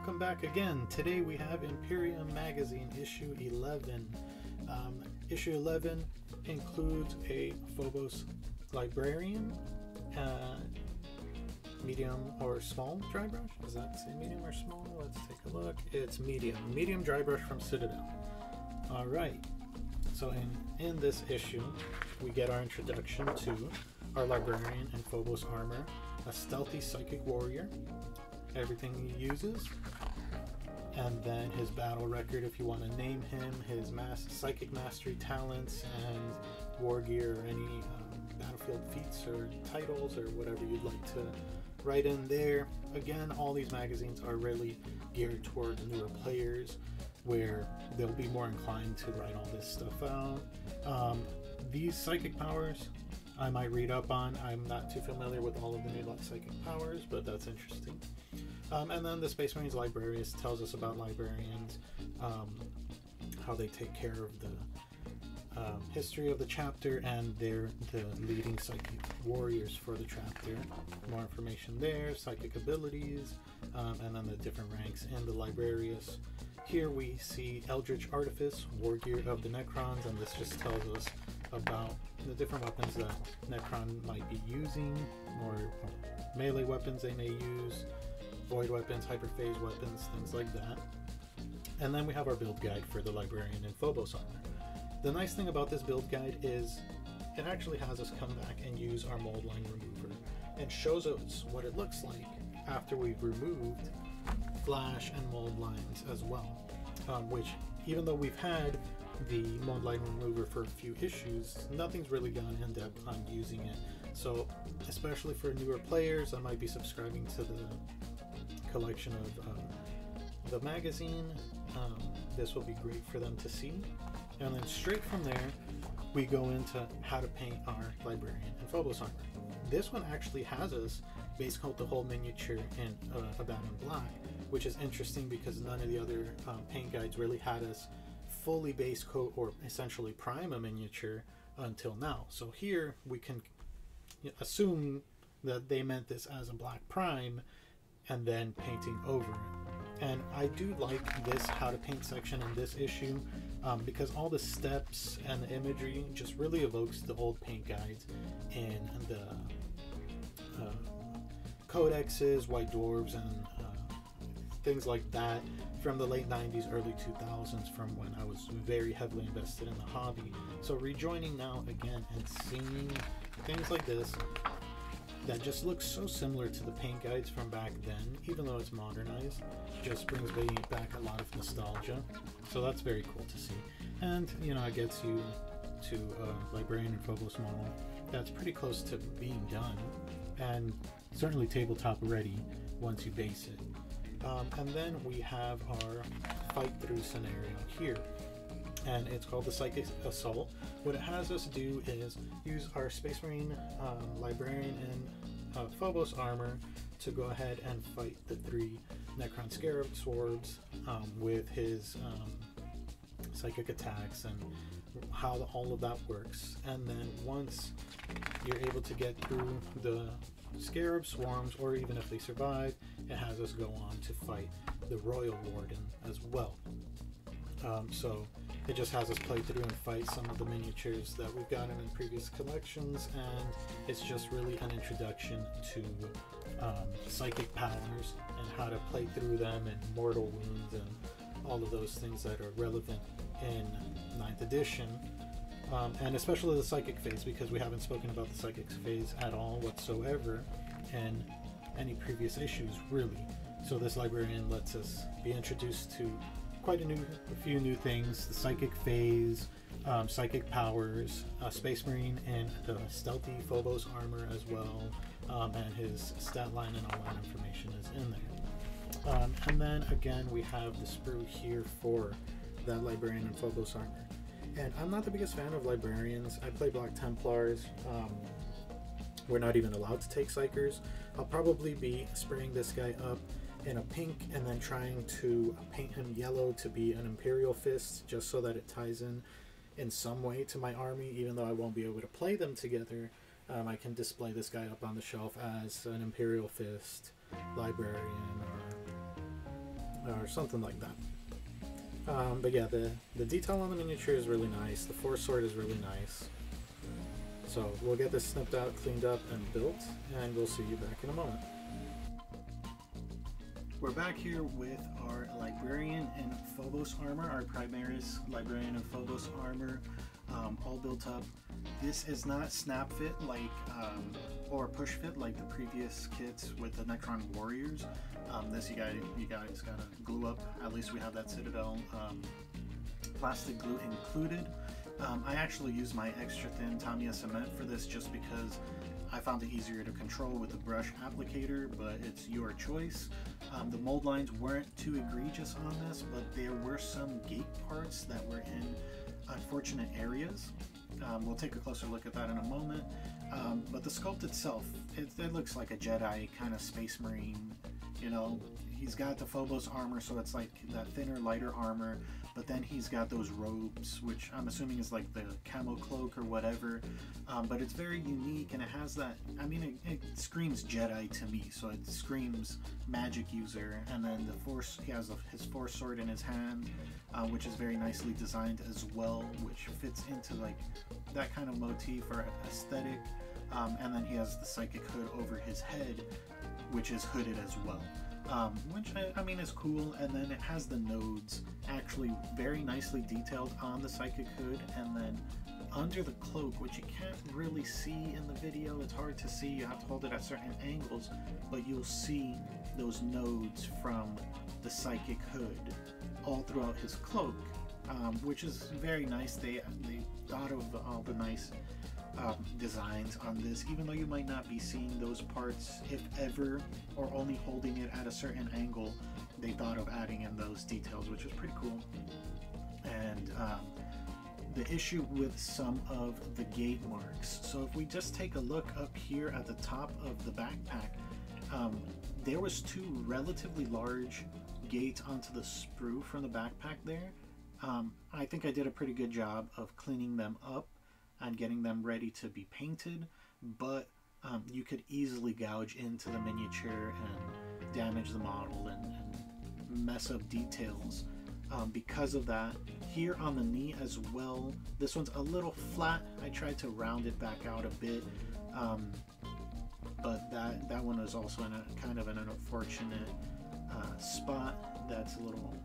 welcome back again. Today we have Imperium Magazine issue 11. Issue 11 includes a Phobos Librarian, medium or small dry brush. Does that say medium or small? Let's take a look. It's medium dry brush from Citadel. Alright, so in this issue we get our introduction to our Librarian in Phobos armor, a stealthy psychic warrior, everything he uses, and then his battle record if you want to name him, his psychic mastery talents and war gear, or any battlefield feats or titles or whatever you'd like to write in there. Again, all these magazines are really geared toward newer players where they'll be more inclined to write all this stuff out. These psychic powers I might read up on. I'm not too familiar with all of the new psychic powers, but that's interesting. And then the Space Marine Librarians tells us about librarians, how they take care of the history of the chapter, and they're the leading psychic warriors for the chapter. More information there, psychic abilities, and then the different ranks in the Librarians. Here we see Eldritch Artifice, war gear of the Necrons, and this just tells us about the different weapons that Necron might be using, or melee weapons they may use, void weapons, hyperphase weapons, things like that. And then we have our build guide for the Librarian in Phobos armor. The nice thing about this build guide is it actually has us come back and use our mold line remover and shows us what it looks like after we've removed flash and mold lines as well, which even though we've had the mold line remover for a few issues, nothing's really gone in depth on using it. So especially for newer players that might be subscribing to the collection of the magazine, this will be great for them to see. And then straight from there we go into how to paint our Librarian in Phobos armor. This one actually has us base coat the whole miniature in Abaddon Black, which is interesting because none of the other paint guides really had us fully base coat or essentially prime a miniature until now. So here we can assume that they meant this as a black prime and then painting over it. And I do like this how to paint section in this issue, because all the steps and the imagery just really evokes the old paint guides in the codexes, white dwarves, and things like that from the late 90s, early 2000s, from when I was very heavily invested in the hobby. So rejoining now again and seeing things like this that just looks so similar to the paint guides from back then, even though it's modernized, just brings me back a lot of nostalgia. So that's very cool to see. And it gets you to a Librarian and Phobos model that's pretty close to being done, and certainly tabletop ready once you base it. And then we have our fight through scenario here, and it's called the Psychic Assault. What it has us do is use our Space Marine Librarian in Phobos armor to go ahead and fight the 3 Necron Scarab swords with his psychic attacks and how all of that works. And then once you're able to get through the Scarab swarms, or even if they survive, it has us go on to fight the Royal Warden as well. So it just has us play through and fight some of the miniatures that we've gotten in previous collections, and it's just really an introduction to psychic powers and how to play through them, and mortal wounds, and all of those things that are relevant in 9th edition. And especially the psychic phase, because we haven't spoken about the psychic phase at all whatsoever in any previous issues, really. So this Librarian lets us be introduced to quite a few new things: the psychic phase, psychic powers, Space Marine in the stealthy Phobos armor as well, and his stat line and all that information is in there. And then again we have the sprue here for that Librarian in Phobos armor. And I'm not the biggest fan of Librarians. I play Black Templars. We're not even allowed to take Psykers. I'll probably be spraying this guy up in a pink and then trying to paint him yellow to be an Imperial Fist, just so that it ties in some way to my army. Even though I won't be able to play them together, I can display this guy up on the shelf as an Imperial Fist Librarian, or or something like that. But yeah, the detail on the miniature is really nice. The force sword is really nice. So we'll get this snipped out, cleaned up, and built, and we'll see you back in a moment. We're back here with our Librarian in Phobos armor, our Primaris Librarian in Phobos armor, all built up. This is not snap fit like, or push fit like the previous kits with the Necron Warriors. This you guys gotta glue up. At least we have that Citadel plastic glue included. I actually use my extra thin Tamiya cement for this just because I found it easier to control with the brush applicator, but it's your choice. The mold lines weren't too egregious on this, but there were some gate parts that were in unfortunate areas. We'll take a closer look at that in a moment. But the sculpt itself, it looks like a Jedi kind of Space Marine. You know, he's got the Phobos armor, so it's like that thinner, lighter armor, but then he's got those robes, which I'm assuming is like the camo cloak or whatever. But it's very unique, and it has that, I mean, it screams Jedi to me, so it screams magic user. And then the force, he has his force sword in his hand, which is very nicely designed as well, which fits into like that kind of motif or aesthetic. And then he has the psychic hood over his head, which is hooded as well, which I mean is cool. And then it has the nodes actually very nicely detailed on the psychic hood, and then under the cloak, which you can't really see in the video, it's hard to see, you have to hold it at certain angles, but you'll see those nodes from the psychic hood all throughout his cloak, which is very nice. They thought of all the nice designs on this, even though you might not be seeing those parts, if ever, or only holding it at a certain angle. They thought of adding in those details, which is pretty cool. And the issue with some of the gate marks, so if we just take a look up here at the top of the backpack, there was two relatively large gates onto the sprue from the backpack there. I think I did a pretty good job of cleaning them up and getting them ready to be painted, but you could easily gouge into the miniature and damage the model and mess up details because of that. Here on the knee as well, this one's a little flat. I tried to round it back out a bit, but that one is also in a kind of an unfortunate spot that's a little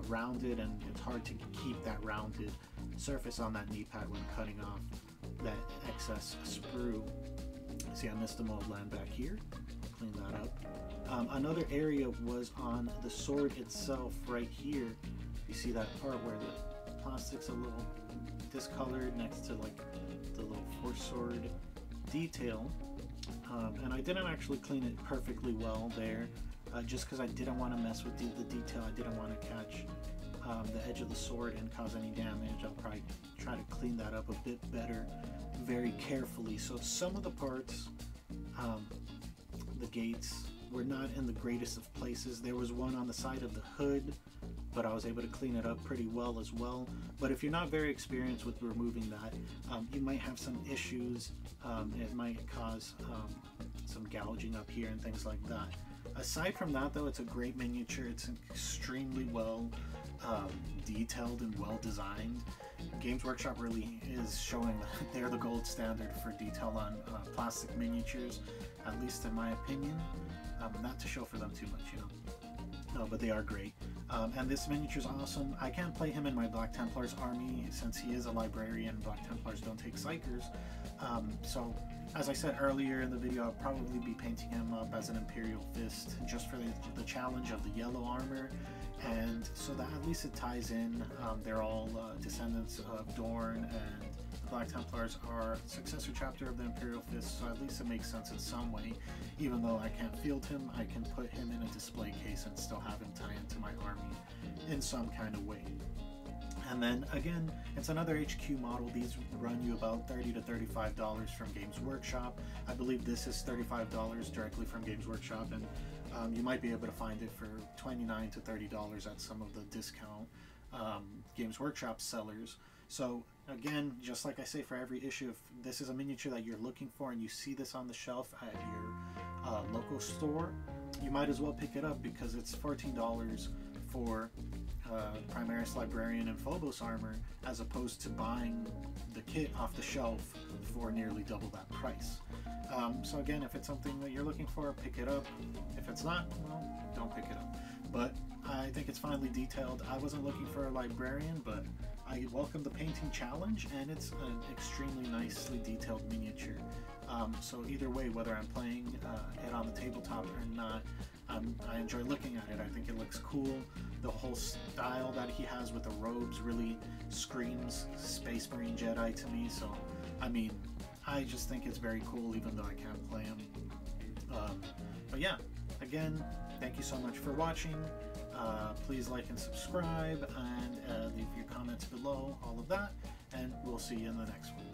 rounded, and it's hard to keep that rounded surface on that knee pad when cutting off that excess sprue. See, I missed the mold land back here. Clean that up. Another area was on the sword itself right here. You see that part where the plastic's a little discolored next to like the little force sword detail, and I didn't actually clean it perfectly well there. Just because I didn't want to mess with the detail. I didn't want to catch the edge of the sword and cause any damage. I'll probably try to clean that up a bit better, very carefully. So some of the parts, the gates, were not in the greatest of places. There was one on the side of the hood, but I was able to clean it up pretty well as well. But if you're not very experienced with removing that, you might have some issues. It might cause some gouging up here and things like that. Aside from that, though, it's a great miniature. It's extremely well detailed and well designed. Games Workshop really is showing that they're the gold standard for detail on plastic miniatures, at least in my opinion. Not to show for them too much, you know. No, but they are great. And this miniature is awesome. I can't play him in my Black Templars army since he is a librarian. Black Templars don't take Psykers. So, as I said earlier in the video, I'll probably be painting him up as an Imperial Fist just for the challenge of the yellow armor. And so that at least it ties in. They're all descendants of Dorn, and the Black Templars are successor chapter of the Imperial Fist, so at least it makes sense in some way. Even though I can't field him, I can put him in a display case and still have him tie into my army in some kind of way. And then again, it's another HQ model. These run you about $30 to $35 from Games Workshop. I believe this is $35 directly from Games Workshop, and you might be able to find it for $29 to $30 at some of the discount Games Workshop sellers. So again, just like I say for every issue, if this is a miniature that you're looking for and you see this on the shelf at your local store, you might as well pick it up because it's $14 for Primaris Librarian and Phobos armor, as opposed to buying the kit off the shelf for nearly double that price. So again, if it's something that you're looking for, pick it up. If it's not, well, don't pick it up. But I think it's finely detailed. I wasn't looking for a librarian, but I welcome the painting challenge, and it's an extremely nicely detailed miniature. So either way, whether I'm playing it on the tabletop or not, I enjoy looking at it. I think it looks cool. The whole style that he has with the robes really screams Space Marine Jedi to me. So, I mean, I just think it's very cool, even though I can't play him. But yeah, again, thank you so much for watching. Please like and subscribe, and leave your comments below, all of that, and we'll see you in the next one.